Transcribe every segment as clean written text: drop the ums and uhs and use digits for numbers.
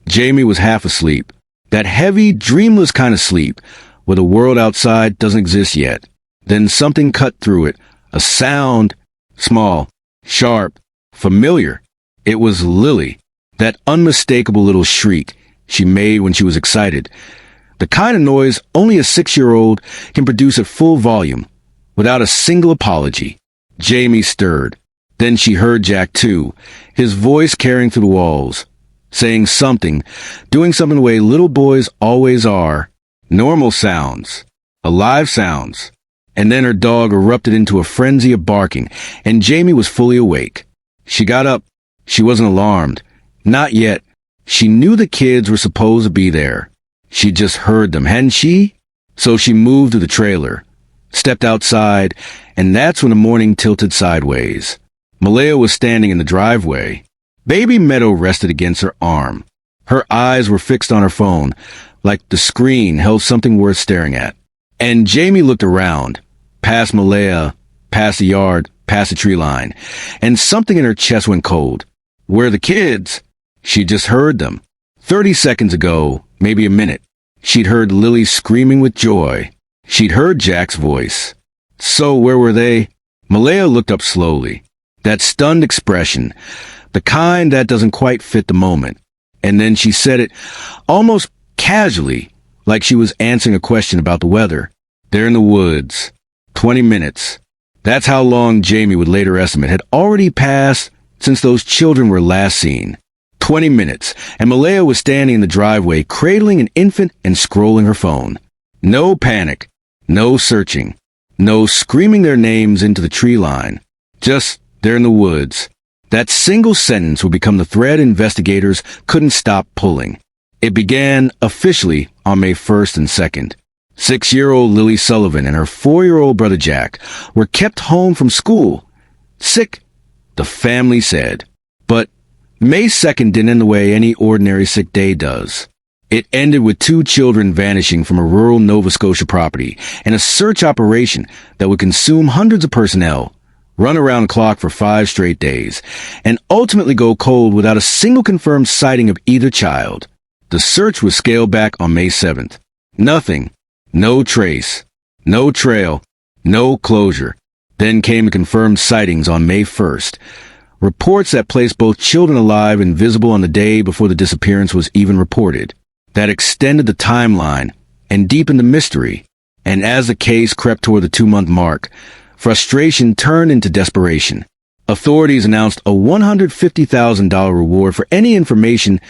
Jamie was half asleep. That heavy, dreamless kind of sleep, where the world outside doesn't exist yet. Then something cut through it. A sound, small, sharp, familiar. It was Lilly, that unmistakable little shriek she made when she was excited. The kind of noise only a 6-year-old can produce at full volume, without a single apology. Jamie stirred. Then she heard Jack too, his voice carrying through the walls, saying something, doing something the way little boys always are. Normal sounds, alive sounds. And then her dog erupted into a frenzy of barking, and Jamie was fully awake. She got up. She wasn't alarmed. Not yet. She knew the kids were supposed to be there. She'd just heard them, hadn't she? So she moved to the trailer, stepped outside, and that's when the morning tilted sideways. Malaya was standing in the driveway. Baby Meadow rested against her arm. Her eyes were fixed on her phone, like the screen held something worth staring at. And Jamie looked around, past Malaya, past the yard, past the tree line, and something in her chest went cold. Where are the kids? She'd just heard them. 30 seconds ago, maybe a minute, she'd heard Lilly screaming with joy. She'd heard Jack's voice. So where were they? Malaya looked up slowly. That stunned expression, the kind that doesn't quite fit the moment. And then she said it almost casually, like she was answering a question about the weather. They're in the woods. 20 minutes. That's how long Jamie would later estimate had already passed since those children were last seen. 20 minutes, and Malaya was standing in the driveway, cradling an infant and scrolling her phone. No panic, no searching, no screaming their names into the tree line. Just, they're in the woods. That single sentence would become the thread investigators couldn't stop pulling. It began officially on May 1st and 2nd. 6-year-old Lilly Sullivan and her 4-year-old brother Jack were kept home from school. Sick, the family said. But May 2nd didn't end the way any ordinary sick day does. It ended with 2 children vanishing from a rural Nova Scotia property and a search operation that would consume hundreds of personnel, run around the clock for 5 straight days, and ultimately go cold without a single confirmed sighting of either child. The search was scaled back on May 7th. Nothing. No trace. No trail. No closure. Then came the confirmed sightings on May 1st. Reports that placed both children alive and visible on the day before the disappearance was even reported. That extended the timeline and deepened the mystery. And as the case crept toward the 2-month mark, frustration turned into desperation. Authorities announced a $150,000 reward for any information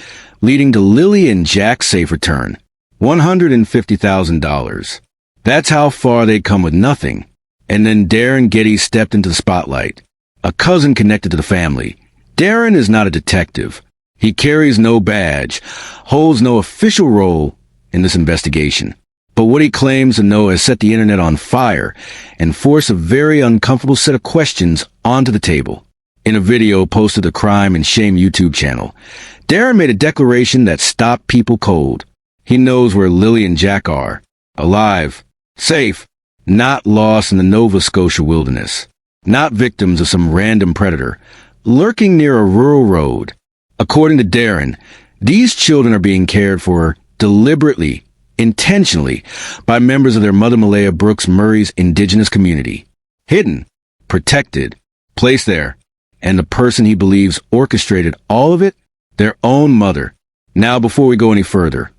leading to Lilly and Jack's safe return. $150,000. That's how far they'd come with nothing. And then Darren Gettys stepped into the spotlight. A cousin connected to the family. Darren is not a detective. He carries no badge, holds no official role in this investigation. But what he claims to know has set the internet on fire and forced a very uncomfortable set of questions onto the table. In a video posted to the Crime and Shame YouTube channel, Darren made a declaration that stopped people cold. He knows where Lilly and Jack are. Alive. Safe. Not lost in the Nova Scotia wilderness. Not victims of some random predator. Lurking near a rural road. According to Darren, these children are being cared for deliberately, intentionally, by members of their mother Malaya Brooks Murray's indigenous community. Hidden. Protected. Placed there. And the person he believes orchestrated all of it? Their own mother. Now, before we go any further,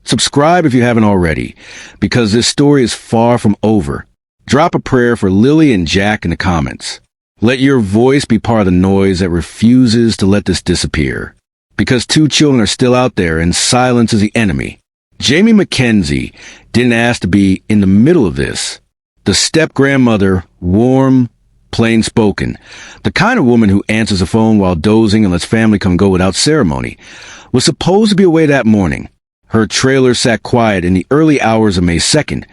subscribe if you haven't already, because this story is far from over. Drop a prayer for Lilly and Jack in the comments. Let your voice be part of the noise that refuses to let this disappear. Because 2 children are still out there and silence is the enemy. Jamie McKenzie didn't ask to be in the middle of this. The step-grandmother, warm, plain-spoken, the kind of woman who answers the phone while dozing and lets family come go without ceremony, was supposed to be away that morning. Her trailer sat quiet in the early hours of May 2nd.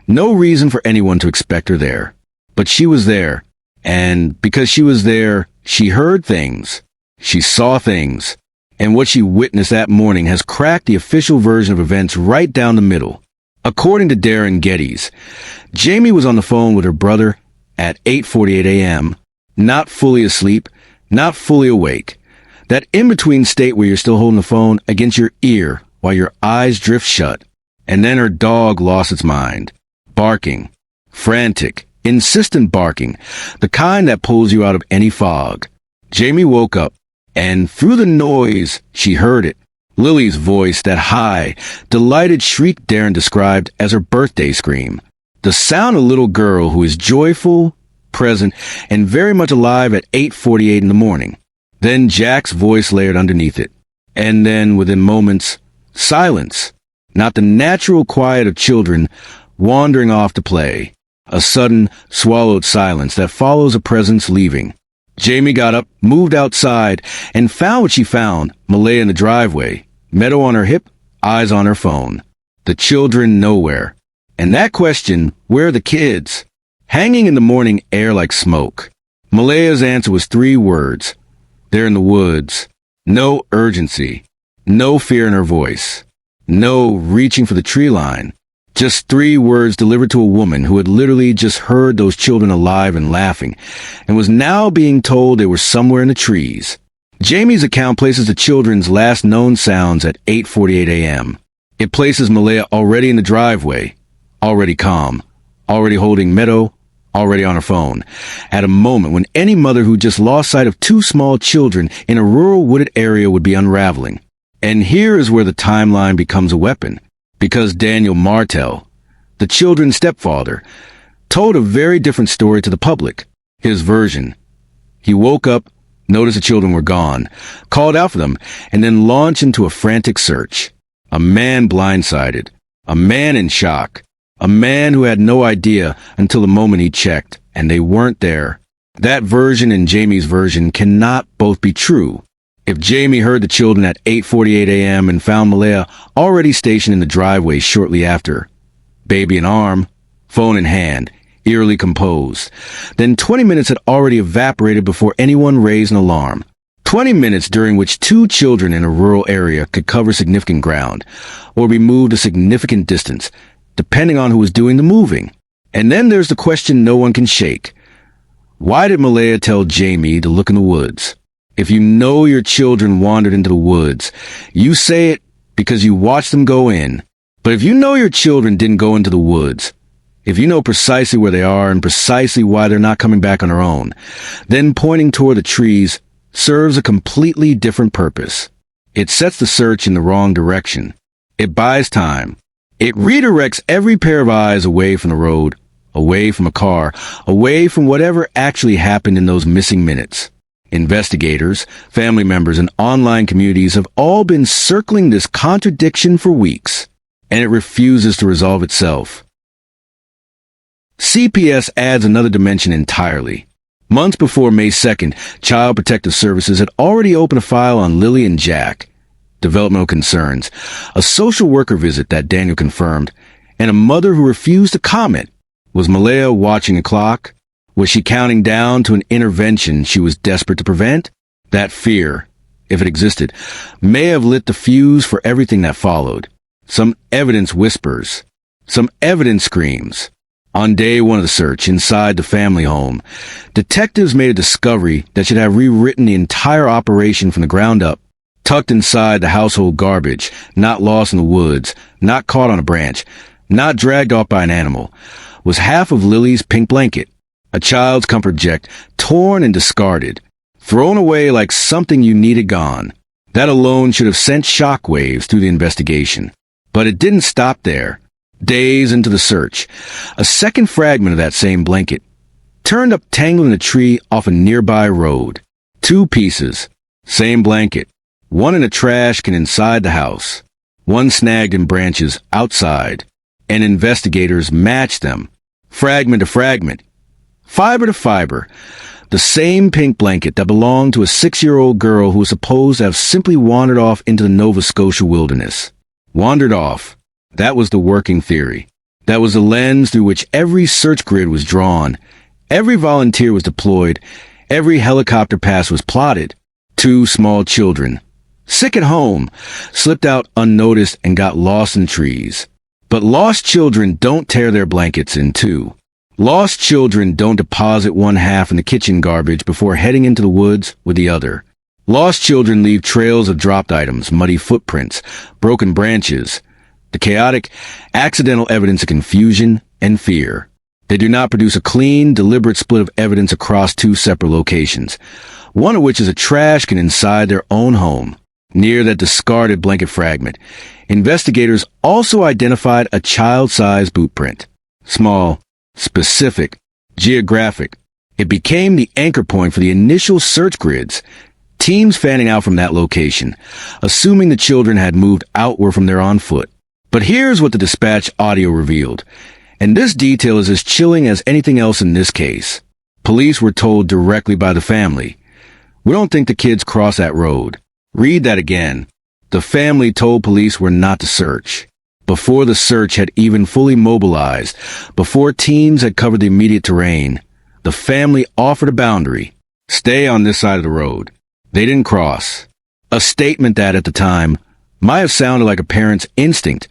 No reason for anyone to expect her there. But she was there. And because she was there, she heard things. She saw things. And what she witnessed that morning has cracked the official version of events right down the middle. According to Darren Gettys, Jamie was on the phone with her brother at 8:48 a.m., not fully asleep, not fully awake. That in-between state where you're still holding the phone against your ear while your eyes drift shut. And then her dog lost its mind. Barking. Frantic. Insistent barking. The kind that pulls you out of any fog. Jamie woke up, and through the noise, she heard it. Lilly's voice, that high, delighted shriek Darren described as her birthday scream. The sound of a little girl who is joyful, present, and very much alive at 8:48 in the morning. Then Jack's voice layered underneath it. And then, within moments, silence. Not the natural quiet of children wandering off to play. A sudden, swallowed silence that follows a presence leaving. Jamie got up, moved outside, and found what she found, Malaya in the driveway. Meadow on her hip, eyes on her phone. The children nowhere. And that question, where are the kids? Hanging in the morning air like smoke. Malaya's answer was 3 words. They're in the woods. No urgency. No fear in her voice. No reaching for the tree line. Just 3 words delivered to a woman who had literally just heard those children alive and laughing, and was now being told they were somewhere in the trees. Jamie's account places the children's last known sounds at 8:48 a.m. It places Malaya already in the driveway, already calm, already holding Meadow, already on her phone, at a moment when any mother who just lost sight of 2 small children in a rural wooded area would be unraveling. And here is where the timeline becomes a weapon, because Daniel Martell, the children's stepfather, told a very different story to the public. His version. He woke up, noticed the children were gone, called out for them, and then launched into a frantic search. A man blindsided. A man in shock. A man who had no idea until the moment he checked, and they weren't there. That version and Jamie's version cannot both be true. If Jamie heard the children at 8:48 a.m. and found Malaya already stationed in the driveway shortly after, baby in arm, phone in hand, eerily composed, then 20 minutes had already evaporated before anyone raised an alarm. 20 minutes during which 2 children in a rural area could cover significant ground, or be moved a significant distance, depending on who was doing the moving. And then there's the question no one can shake. Why did Malaya tell Jamie to look in the woods? If you know your children wandered into the woods, you say it because you watched them go in. But if you know your children didn't go into the woods, if you know precisely where they are and precisely why they're not coming back on their own, then pointing toward the trees serves a completely different purpose. It sets the search in the wrong direction. It buys time. It redirects every pair of eyes away from the road, away from a car, away from whatever actually happened in those missing minutes. Investigators, family members, and online communities have all been circling this contradiction for weeks, and it refuses to resolve itself. CPS adds another dimension entirely. Months before May 2nd, Child Protective Services had already opened a file on Lilly and Jack. Developmental concerns, a social worker visit that Daniel confirmed, and a mother who refused to comment. Was Malaya watching a clock? Was she counting down to an intervention she was desperate to prevent? That fear, if it existed, may have lit the fuse for everything that followed. Some evidence whispers. Some evidence screams. On day 1 of the search, inside the family home, detectives made a discovery that should have rewritten the entire operation from the ground up. Tucked inside the household garbage, not lost in the woods, not caught on a branch, not dragged off by an animal, was half of Lily's pink blanket. A child's comfort jet, torn and discarded, thrown away like something you needed gone. That alone should have sent shockwaves through the investigation. But it didn't stop there. Days into the search, a second fragment of that same blanket turned up tangled in a tree off a nearby road. 2 pieces, same blanket, one in a trash can inside the house, one snagged in branches outside, and investigators matched them, fragment to fragment, fiber to fiber, the same pink blanket that belonged to a 6-year-old girl who was supposed to have simply wandered off into the Nova Scotia wilderness. Wandered off. That was the working theory. That was the lens through which every search grid was drawn. Every volunteer was deployed. Every helicopter pass was plotted. 2 small children, sick at home, slipped out unnoticed and got lost in trees. But lost children don't tear their blankets in 2. Lost children don't deposit one half in the kitchen garbage before heading into the woods with the other. Lost children leave trails of dropped items, muddy footprints, broken branches, the chaotic, accidental evidence of confusion and fear. They do not produce a clean, deliberate split of evidence across two separate locations, one of which is a trash can inside their own home. Near that discarded blanket fragment, investigators also identified a child-sized bootprint. Small, specific, geographic. It became the anchor point for the initial search grids, teams fanning out from that location, assuming the children had moved outward from there on foot. But here's what the dispatch audio revealed, and this detail is as chilling as anything else in this case. Police were told directly by the family, "We don't think the kids crossed that road." Read that again. The family told police were not to search. Before the search had even fully mobilized, before teams had covered the immediate terrain, the family offered a boundary. Stay on this side of the road. They didn't cross. A statement that, at the time, might have sounded like a parent's instinct,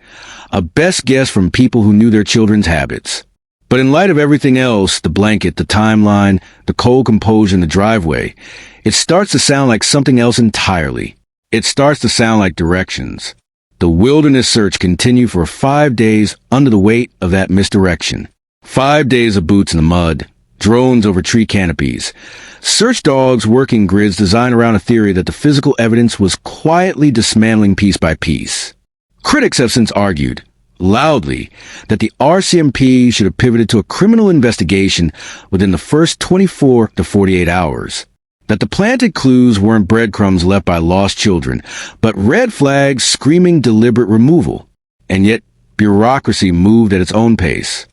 a best guess from people who knew their children's habits. But in light of everything else, the blanket, the timeline, the cold composure in the driveway, it starts to sound like something else entirely. It starts to sound like directions. The wilderness search continued for 5 days under the weight of that misdirection. 5 days of boots in the mud, drones over tree canopies, search dogs working grids designed around a theory that the physical evidence was quietly dismantling piece by piece. Critics have since argued, loudly, that the RCMP should have pivoted to a criminal investigation within the first 24 to 48 hours. That the planted clues weren't breadcrumbs left by lost children, but red flags screaming deliberate removal. And yet, bureaucracy moved at its own pace.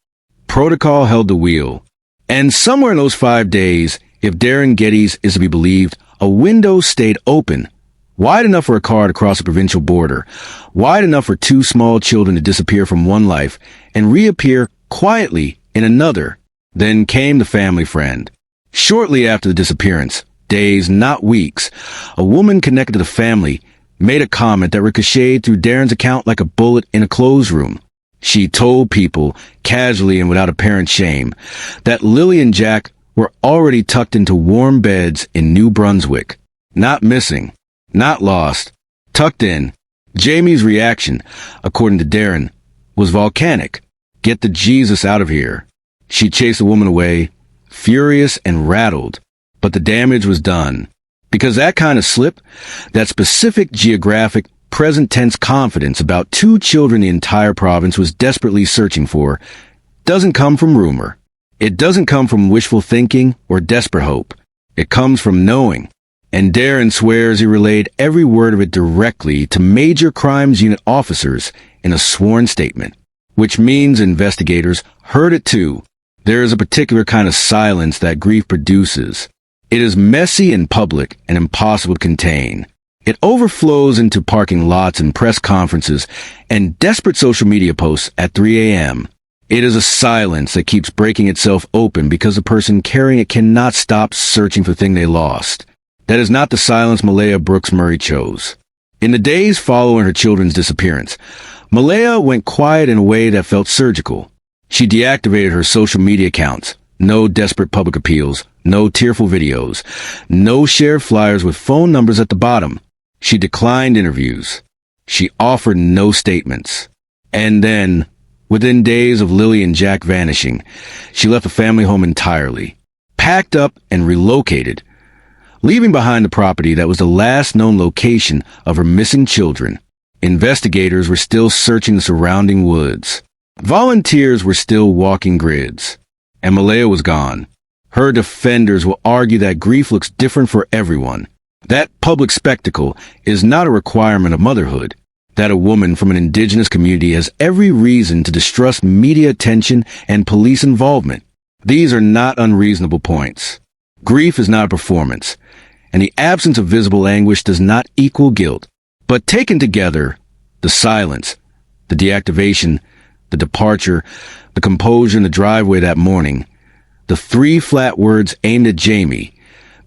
Protocol held the wheel. And somewhere in those 5 days, if Darren Gettys is to be believed, a window stayed open, wide enough for a car to cross a provincial border, wide enough for 2 small children to disappear from one life and reappear quietly in another. Then came the family friend. Shortly after the disappearance, days, not weeks, a woman connected to the family made a comment that ricocheted through Darren's account like a bullet in a closed room. She told people, casually and without apparent shame, that Lilly and Jack were already tucked into warm beds in New Brunswick. Not missing, not lost, tucked in. Jamie's reaction, according to Darren, was volcanic. Get the Jesus out of here. She chased the woman away, furious and rattled. But the damage was done. Because that kind of slip, that specific geographic, present tense confidence about 2 children the entire province was desperately searching for, doesn't come from rumor. It doesn't come from wishful thinking or desperate hope. It comes from knowing. And Darren swears he relayed every word of it directly to Major Crimes Unit officers in a sworn statement. Which means investigators heard it too. There is a particular kind of silence that grief produces. It is messy and public and impossible to contain. It overflows into parking lots and press conferences and desperate social media posts at 3 a.m. It is a silence that keeps breaking itself open because the person carrying it cannot stop searching for the thing they lost. That is not the silence Malaya Brooks Murray chose. In the days following her children's disappearance, Malaya went quiet in a way that felt surgical. She deactivated her social media accounts. No desperate public appeals, no tearful videos, no shared flyers with phone numbers at the bottom. She declined interviews. She offered no statements. And then, within days of Lilly and Jack vanishing, she left the family home entirely, packed up and relocated, leaving behind the property that was the last known location of her missing children. Investigators were still searching the surrounding woods. Volunteers were still walking grids. And Malaya was gone. Her defenders will argue that grief looks different for everyone. That public spectacle is not a requirement of motherhood. That a woman from an indigenous community has every reason to distrust media attention and police involvement. These are not unreasonable points. Grief is not a performance, and the absence of visible anguish does not equal guilt. But taken together, the silence, the deactivation, the departure, the composure in the driveway that morning, the 3 flat words aimed at Jamie,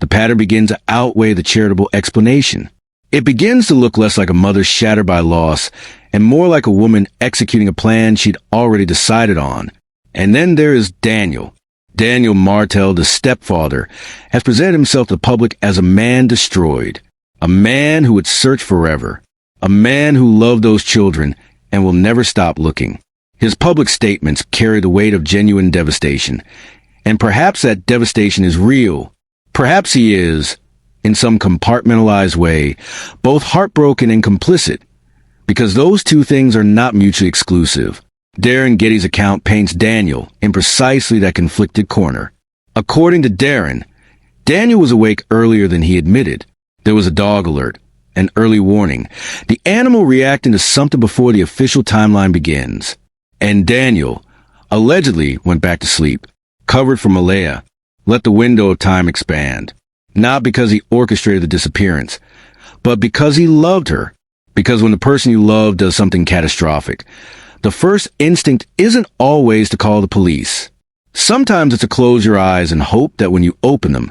the pattern begins to outweigh the charitable explanation. It begins to look less like a mother shattered by loss and more like a woman executing a plan she'd already decided on. And then there is Daniel. Daniel Martel, the stepfather, has presented himself to the public as a man destroyed. A man who would search forever. A man who loved those children and will never stop looking. His public statements carry the weight of genuine devastation. And perhaps that devastation is real. Perhaps he is, in some compartmentalized way, both heartbroken and complicit. Because those two things are not mutually exclusive. Darren Gettys' account paints Daniel in precisely that conflicted corner. According to Darren, Daniel was awake earlier than he admitted. There was a dog alert, an early warning, the animal reacting to something before the official timeline begins. And Daniel allegedly went back to sleep, covered from Malaya, let the window of time expand. Not because he orchestrated the disappearance, but because he loved her. Because when the person you love does something catastrophic, the first instinct isn't always to call the police. Sometimes it's to close your eyes and hope that when you open them,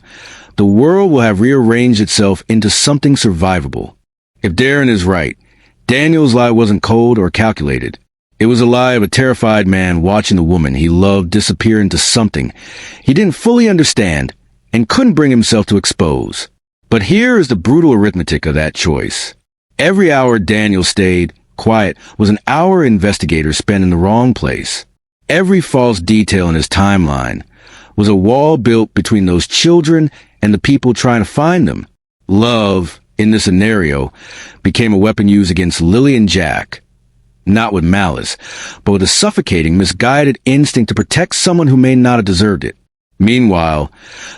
the world will have rearranged itself into something survivable. If Darren is right, Daniel's lie wasn't cold or calculated. It was a lie of a terrified man watching the woman he loved disappear into something he didn't fully understand and couldn't bring himself to expose. But here is the brutal arithmetic of that choice. Every hour Daniel stayed quiet was an hour investigators spent in the wrong place. Every false detail in his timeline was a wall built between those children and the people trying to find them. Love, in this scenario, became a weapon used against Lilly and Jack. Not with malice, but with a suffocating, misguided instinct to protect someone who may not have deserved it. Meanwhile,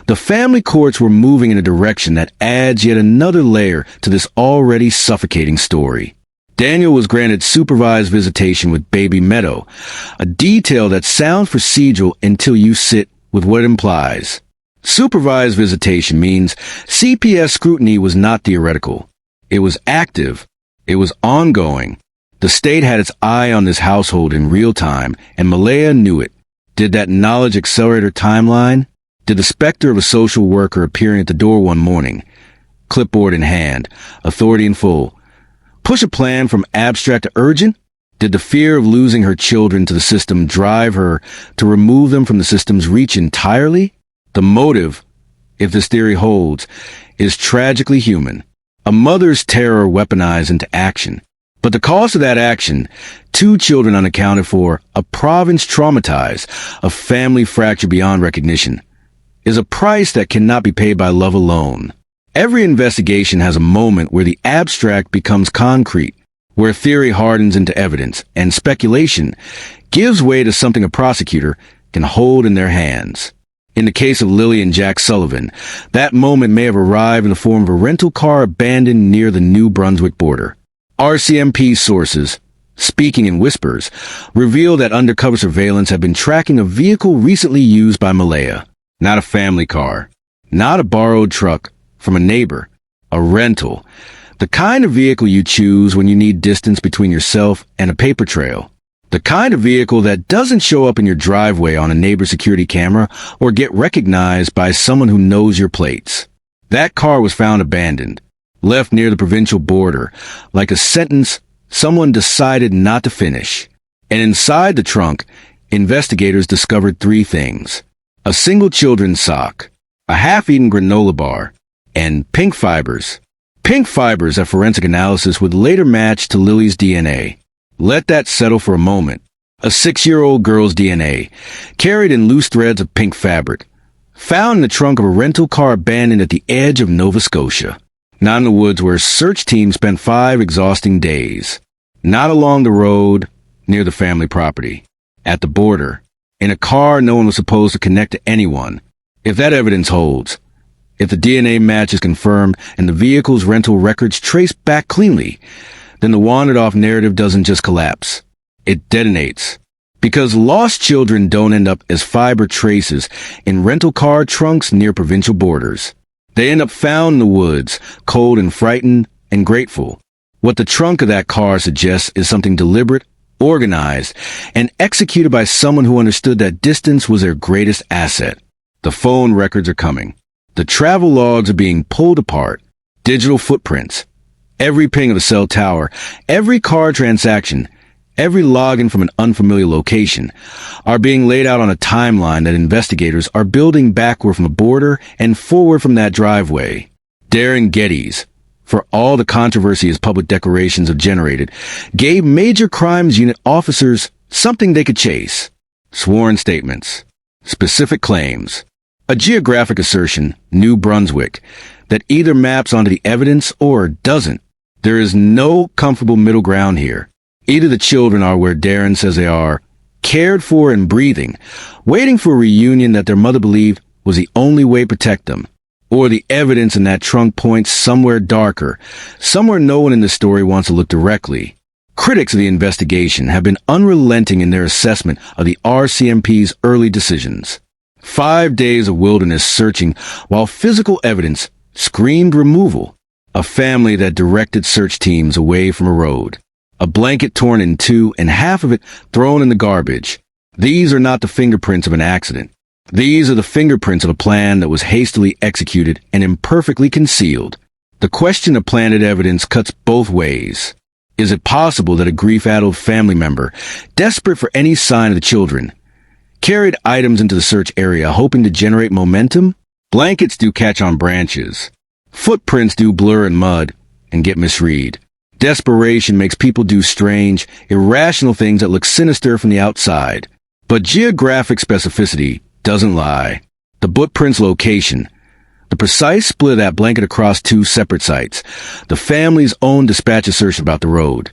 the family courts were moving in a direction that adds yet another layer to this already suffocating story. Daniel was granted supervised visitation with baby Meadow, a detail that sounds procedural until you sit with what it implies. Supervised visitation means CPS scrutiny was not theoretical. It was active. It was ongoing. The state had its eye on this household in real time, and Malaya knew it. Did that knowledge accelerate her timeline? Did the specter of a social worker appearing at the door one morning, clipboard in hand, authority in full, push a plan from abstract to urgent? Did the fear of losing her children to the system drive her to remove them from the system's reach entirely? The motive, if this theory holds, is tragically human. A mother's terror weaponized into action. But the cost of that action, 2 children unaccounted for, a province traumatized, a family fractured beyond recognition, is a price that cannot be paid by love alone. Every investigation has a moment where the abstract becomes concrete, where theory hardens into evidence, and speculation gives way to something a prosecutor can hold in their hands. In the case of Lilly and Jack Sullivan, that moment may have arrived in the form of a rental car abandoned near the New Brunswick border. RCMP sources, speaking in whispers, reveal that undercover surveillance had been tracking a vehicle recently used by Malaya. Not a family car, not a borrowed truck from a neighbor, a rental. The kind of vehicle you choose when you need distance between yourself and a paper trail. The kind of vehicle that doesn't show up in your driveway on a neighbor's security camera or get recognized by someone who knows your plates. That car was found abandoned, left near the provincial border, like a sentence someone decided not to finish. And inside the trunk, investigators discovered 3 things. A single children's sock, a half-eaten granola bar, and pink fibers. Pink fibers that forensic analysis would later match to Lilly's DNA. Let that settle for a moment. A 6-year-old girl's DNA, carried in loose threads of pink fabric, found in the trunk of a rental car abandoned at the edge of Nova Scotia. Not in the woods where a search team spent 5 exhausting days. Not along the road, near the family property. At the border. In a car no one was supposed to connect to anyone. If that evidence holds, if the DNA match is confirmed and the vehicle's rental records traced back cleanly, then the wandered-off narrative doesn't just collapse. It detonates. Because lost children don't end up as fiber traces in rental car trunks near provincial borders. They end up found in the woods, cold and frightened and grateful. What the trunk of that car suggests is something deliberate, organized, and executed by someone who understood that distance was their greatest asset. The phone records are coming. The travel logs are being pulled apart. Digital footprints. Every ping of a cell tower, every car transaction, every login from an unfamiliar location are being laid out on a timeline that investigators are building backward from the border and forward from that driveway. Darren Gettys, for all the controversy his public declarations have generated, gave Major Crimes Unit officers something they could chase. Sworn statements, specific claims, a geographic assertion, New Brunswick, that either maps onto the evidence or doesn't. There is no comfortable middle ground here. Either the children are where Darren says they are, cared for and breathing, waiting for a reunion that their mother believed was the only way to protect them, or the evidence in that trunk points somewhere darker, somewhere no one in the story wants to look directly. Critics of the investigation have been unrelenting in their assessment of the RCMP's early decisions. 5 days of wilderness searching while physical evidence screamed removal. A family that directed search teams away from a road. A blanket torn in two and half of it thrown in the garbage. These are not the fingerprints of an accident. These are the fingerprints of a plan that was hastily executed and imperfectly concealed. The question of planted evidence cuts both ways. Is it possible that a grief-addled family member, desperate for any sign of the children, carried items into the search area hoping to generate momentum? Blankets do catch on branches. Footprints do blur in mud and get misread. Desperation makes people do strange, irrational things that look sinister from the outside. But geographic specificity doesn't lie. The footprint's location, the precise split of that blanket across two separate sites, the family's own dispatch assertion about the road.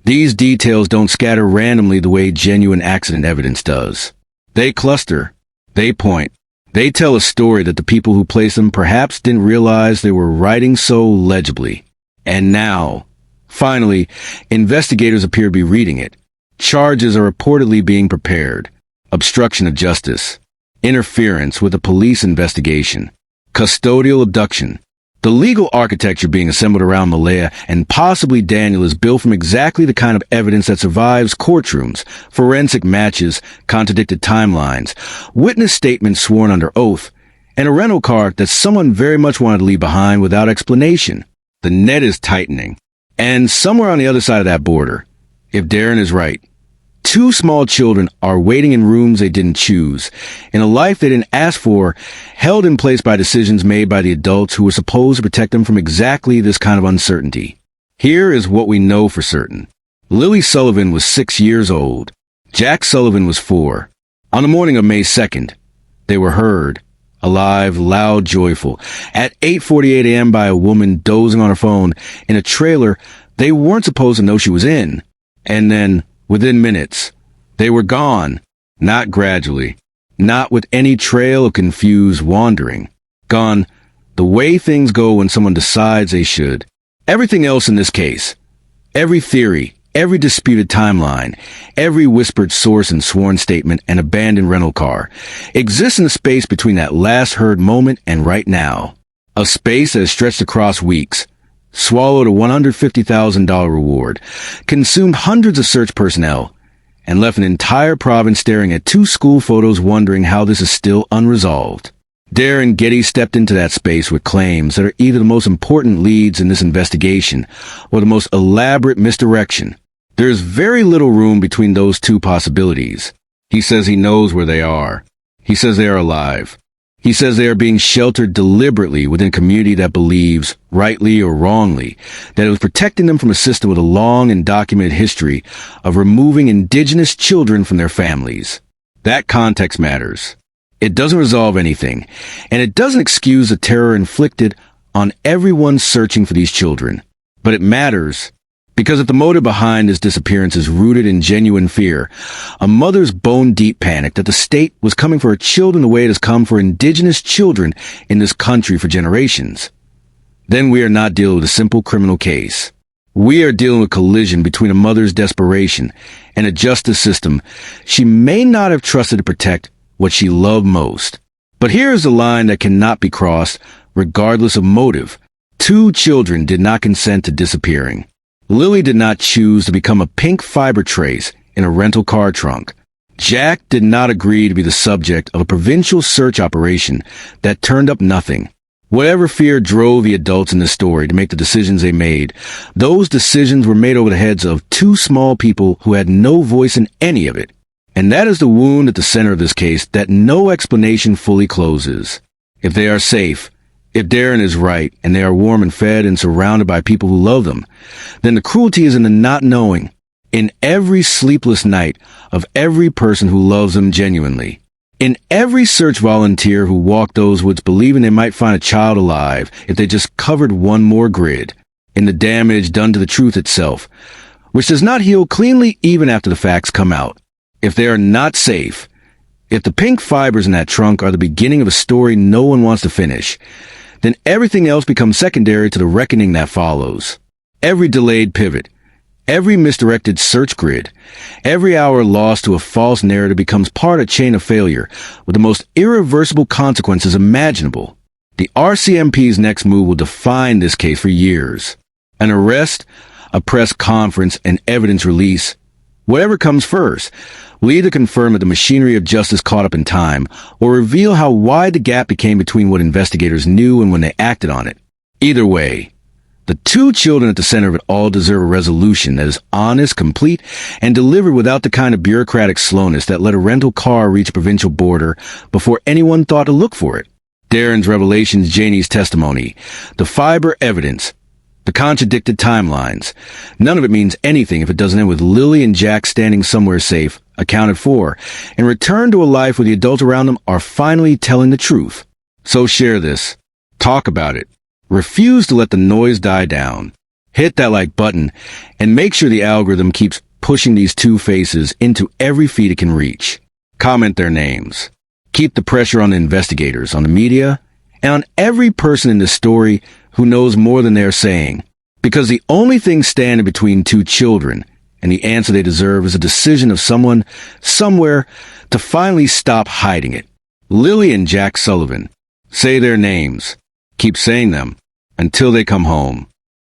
These details don't scatter randomly the way genuine accident evidence does. They cluster. They point. They tell a story that the people who placed them perhaps didn't realize they were writing so legibly. And now, finally, investigators appear to be reading it. Charges are reportedly being prepared. Obstruction of justice. Interference with a police investigation. Custodial abduction. The legal architecture being assembled around Malaya and possibly Daniel is built from exactly the kind of evidence that survives courtrooms, forensic matches, contradicted timelines, witness statements sworn under oath, and a rental car that someone very much wanted to leave behind without explanation. The net is tightening. And somewhere on the other side of that border, if Darren is right, 2 small children are waiting in rooms they didn't choose, in a life they didn't ask for, held in place by decisions made by the adults who were supposed to protect them from exactly this kind of uncertainty. Here is what we know for certain. Lilly Sullivan was 6 years old. Jack Sullivan was 4. On the morning of May 2nd, they were heard, alive, loud, joyful, at 8:48 a.m. by a woman dozing on her phone in a trailer they weren't supposed to know she was in. And then, within minutes, they were gone, not gradually, not with any trail of confused wandering. Gone the way things go when someone decides they should. Everything else in this case, every theory, every disputed timeline, every whispered source and sworn statement and abandoned rental car, exists in the space between that last heard moment and right now. A space that has stretched across weeks, swallowed a $150,000 reward, consumed hundreds of search personnel, and left an entire province staring at 2 school photos wondering how this is still unresolved. Darren Gettys stepped into that space with claims that are either the most important leads in this investigation or the most elaborate misdirection. There is very little room between those 2 possibilities. He says he knows where they are. He says they are alive. He says they are being sheltered deliberately within a community that believes, rightly or wrongly, that it was protecting them from a system with a long and documented history of removing indigenous children from their families. That context matters. It doesn't resolve anything, and it doesn't excuse the terror inflicted on everyone searching for these children. But it matters because if the motive behind this disappearance is rooted in genuine fear, a mother's bone-deep panic that the state was coming for her children the way it has come for indigenous children in this country for generations, then we are not dealing with a simple criminal case. We are dealing with a collision between a mother's desperation and a justice system she may not have trusted to protect what she loved most. But here is the line that cannot be crossed, regardless of motive. 2 children did not consent to disappearing. Lilly did not choose to become a pink fiber trace in a rental car trunk. Jack did not agree to be the subject of a provincial search operation that turned up nothing. Whatever fear drove the adults in this story to make the decisions they made, those decisions were made over the heads of 2 small people who had no voice in any of it. And that is the wound at the center of this case that no explanation fully closes. If they are safe, If Darren is right, and they are warm and fed and surrounded by people who love them, then the cruelty is in the not knowing, in every sleepless night of every person who loves them genuinely. In every search volunteer who walked those woods believing they might find a child alive if they just covered one more grid. In the damage done to the truth itself, which does not heal cleanly even after the facts come out. If they are not safe, if the pink fibers in that trunk are the beginning of a story no one wants to finish, then everything else becomes secondary to the reckoning that follows. Every delayed pivot, every misdirected search grid, every hour lost to a false narrative becomes part of a chain of failure with the most irreversible consequences imaginable. The RCMP's next move will define this case for years. An arrest, a press conference, and evidence release. Whatever comes first will either confirm that the machinery of justice caught up in time or reveal how wide the gap became between what investigators knew and when they acted on it. Either way, the two children at the center of it all deserve a resolution that is honest, complete, and delivered without the kind of bureaucratic slowness that let a rental car reach a provincial border before anyone thought to look for it. Darren's revelations, Janie's testimony, the fiber evidence, the contradicted timelines. None of it means anything if it doesn't end with Lilly and Jack standing somewhere safe, accounted for, and return to a life where the adults around them are finally telling the truth. So share this. Talk about it. Refuse to let the noise die down. Hit that like button and make sure the algorithm keeps pushing these two faces into every feed it can reach. Comment their names. Keep the pressure on the investigators, on the media, and on every person in this story who knows more than they're saying. Because the only thing standing between two children and the answer they deserve is a decision of someone, somewhere, to finally stop hiding it. Lilly and Jack Sullivan. Say their names. Keep saying them until they come home.